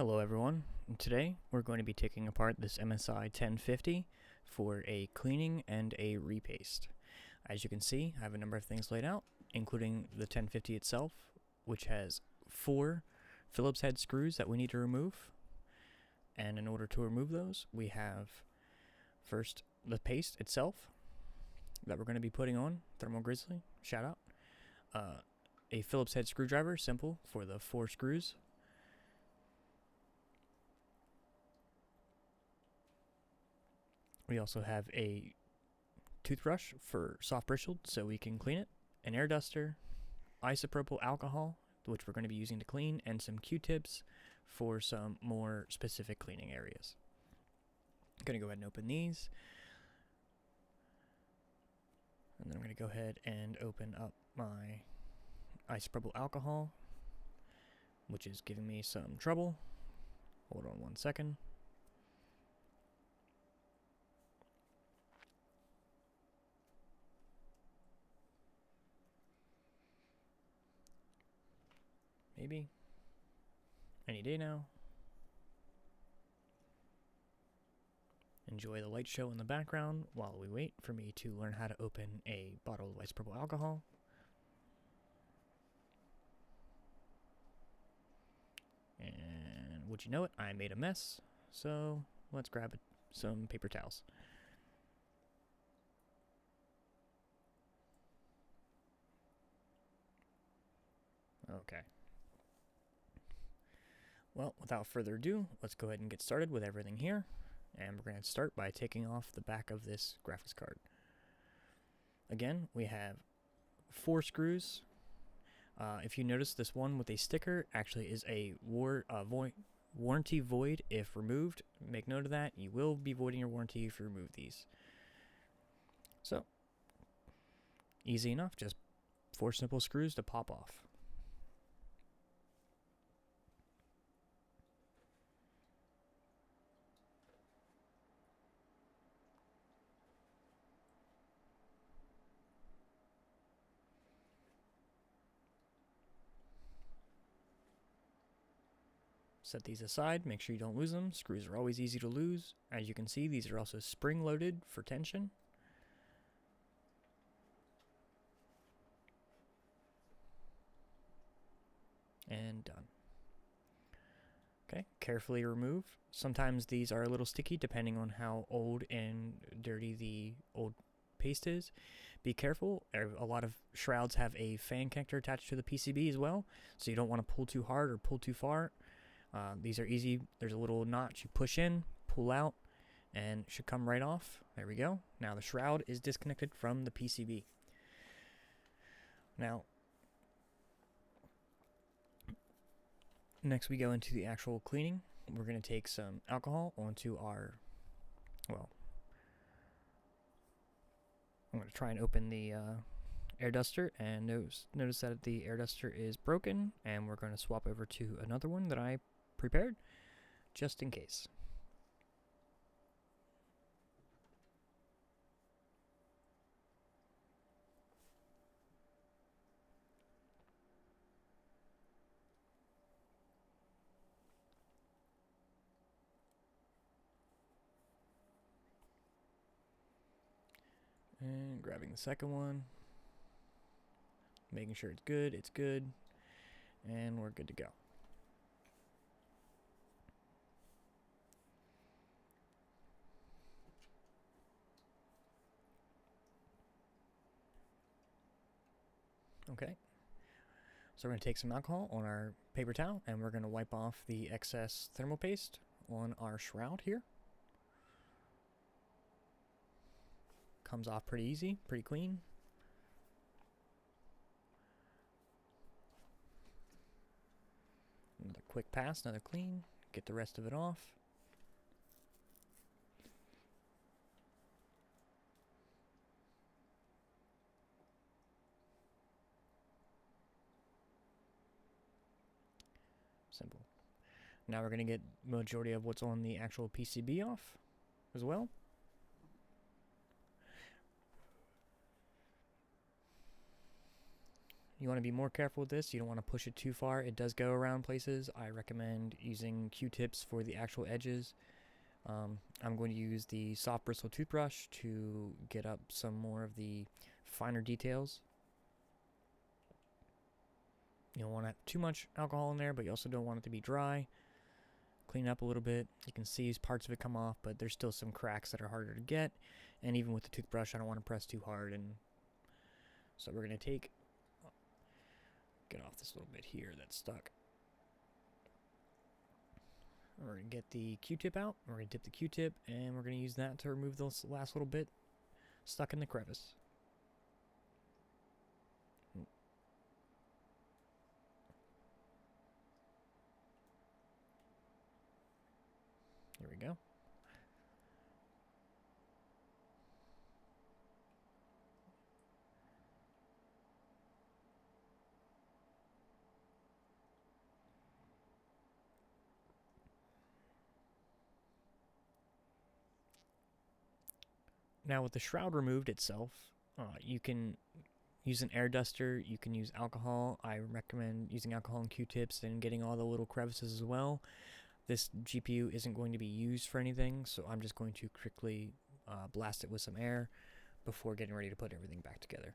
Hello everyone, and today we're going to be taking apart this MSI 1050 for a cleaning and a repaste. As you can see, I have a number of things laid out, including the 1050 itself, which has 4 Phillips head screws that we need to remove. And in order to remove those, we have first the paste itself that we're going to be putting on, Thermal Grizzly, shout out. A Phillips head screwdriver, simple, for the 4 screws. We also have a toothbrush for soft bristled so we can clean it, an air duster, isopropyl alcohol, which we're going to be using to clean, and some Q-tips for some more specific cleaning areas. I'm going to go ahead and open these. And then I'm going to go ahead and open up my isopropyl alcohol, which is giving me some trouble. Hold on one second. Maybe any day now. Enjoy the light show in the background while we wait for me to learn how to open a bottle of isopropyl alcohol. And would you know it, I made a mess, so let's grab some paper towels. Okay. Well, without further ado, let's go ahead and get started with everything here. And we're going to start by taking off the back of this graphics card. Again, we have 4 screws. If you notice, this one with a sticker actually is a warranty void if removed. Make note of that. You will be voiding your warranty if you remove these. So, easy enough. Just 4 simple screws to pop off. Set these aside, make sure you don't lose them. Screws are always easy to lose. As you can see, these are also spring-loaded for tension. And done. Okay, carefully remove. Sometimes these are a little sticky depending on how old and dirty the old paste is. Be careful. A lot of shrouds have a fan connector attached to the PCB as well, so you don't want to pull too hard or pull too far. These are easy. There's a little notch you push in, pull out, and it should come right off. There we go. Now the shroud is disconnected from the PCB. Now, next we go into the actual cleaning. We're going to take some alcohol onto our, well, I'm going to try and open the air duster, and notice that the air duster is broken, and we're going to swap over to another one that I prepared just in case. And grabbing the second one, making sure it's good, and we're good to go. Okay, so we're going to take some alcohol on our paper towel, and we're going to wipe off the excess thermal paste on our shroud here. Comes off pretty easy, pretty clean. Another quick pass, another clean. Get the rest of it off. Simple. Now we're going to get the majority of what's on the actual PCB off as well. You want to be more careful with this. You don't want to push it too far. It does go around places. I recommend using Q-tips for the actual edges. I'm going to use the soft bristle toothbrush to get up some more of the finer details. You don't want to have too much alcohol in there, but you also don't want it to be dry. Clean it up a little bit. You can see parts of it come off, but there's still some cracks that are harder to get. And even with the toothbrush, I don't want to press too hard. And so we're going to get off this little bit here that's stuck. We're going to get the Q-tip out. We're going to dip the Q-tip, and we're going to use that to remove this last little bit stuck in the crevice. There we go. Now with the shroud removed itself, you can use an air duster, you can use alcohol. I recommend using alcohol and Q-tips and getting all the little crevices as well. This GPU isn't going to be used for anything, so I'm just going to quickly blast it with some air before getting ready to put everything back together.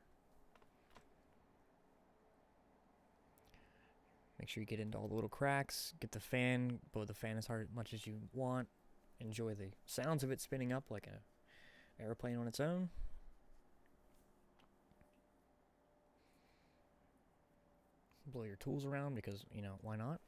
Make sure you get into all the little cracks, get the fan, blow the fan as much as you want. Enjoy the sounds of it spinning up like an airplane on its own. Blow your tools around because, you know, why not?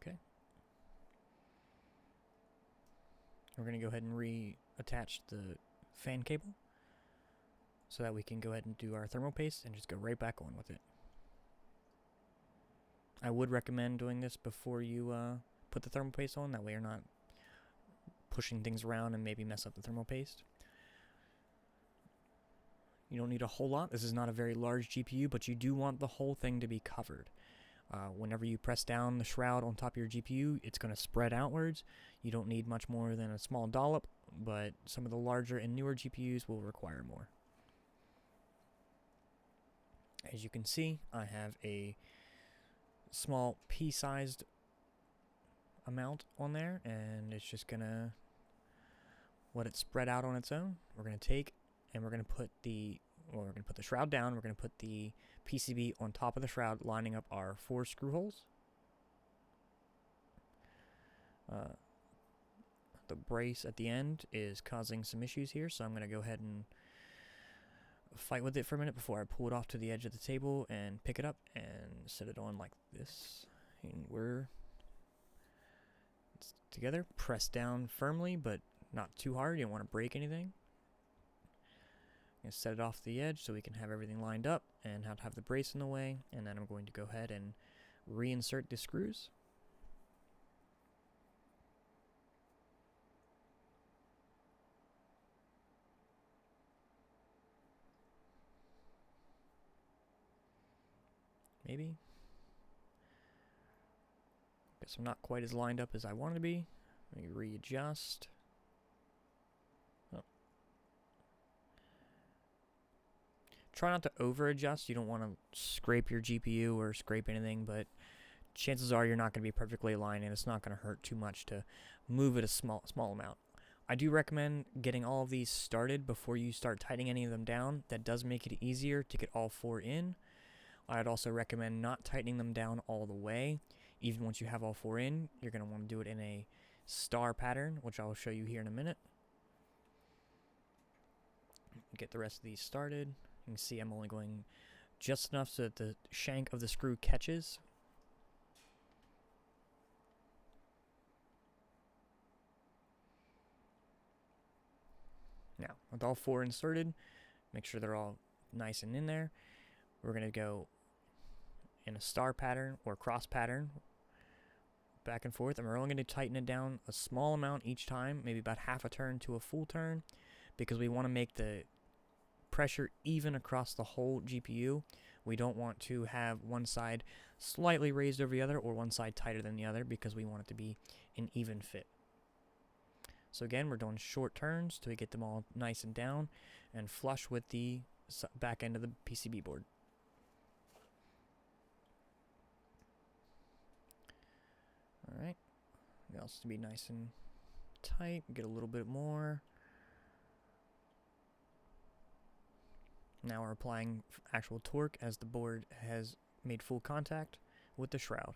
Okay. We're going to go ahead and reattach the fan cable so that we can go ahead and do our thermal paste and just go right back on with it. I would recommend doing this before you put the thermal paste on, that way you're not pushing things around and maybe mess up the thermal paste. You don't need a whole lot. This is not a very large GPU, but you do want the whole thing to be covered. Whenever you press down the shroud on top of your GPU, it's going to spread outwards. You don't need much more than a small dollop, but some of the larger and newer GPUs will require more. As you can see, I have a small pea-sized amount on there, and it's just going to let it spread out on its own. We're going to take and we're going to put the shroud down. We're going to put the PCB on top of the shroud, lining up our 4 screw holes. The brace at the end is causing some issues here, so I'm going to go ahead and fight with it for a minute before I pull it off to the edge of the table and pick it up and set it on like this. And it's together. Press down firmly, but not too hard. You don't want to break anything. I'm going to set it off the edge so we can have everything lined up and not have the brace in the way. And then I'm going to go ahead and reinsert the screws. Maybe. Guess I'm not quite as lined up as I want to be. Let me readjust. Oh. Try not to over adjust. You don't want to scrape your GPU or scrape anything, but chances are you're not going to be perfectly aligned, and it's not going to hurt too much to move it a small amount. I do recommend getting all of these started before you start tightening any of them down. That does make it easier to get all 4 in. I'd also recommend not tightening them down all the way. Even once you have all 4 in, you're going to want to do it in a star pattern, which I'll show you here in a minute. Get the rest of these started. You can see I'm only going just enough so that the shank of the screw catches. Now, with all 4 inserted, make sure they're all nice and in there. We're going to go in a star pattern or cross pattern back and forth, and we're only going to tighten it down a small amount each time, maybe about half a turn to a full turn, because we want to make the pressure even across the whole GPU We don't want to have one side slightly raised over the other or one side tighter than the other because we want it to be an even fit. So again, we're doing short turns till we get them all nice and down and flush with the back end of the PCB board. Alright, it has to be nice and tight, get a little bit more. Now we're applying actual torque as the board has made full contact with the shroud.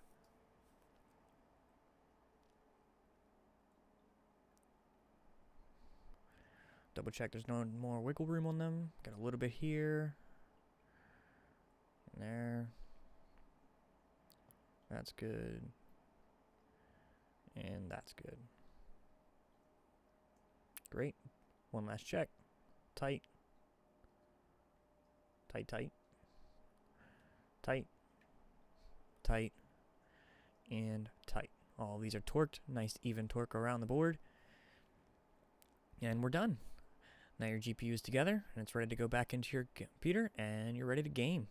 Double check there's no more wiggle room on them. Got a little bit here. And there. That's good. And that's good. Great. One last check. Tight. Tight, tight. Tight. Tight. And tight. All these are torqued. Nice even torque around the board. And we're done. Now your GPU is together and it's ready to go back into your computer and you're ready to game.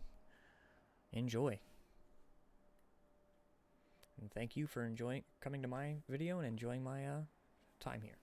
Enjoy. And thank you for coming to my video and enjoying my time here.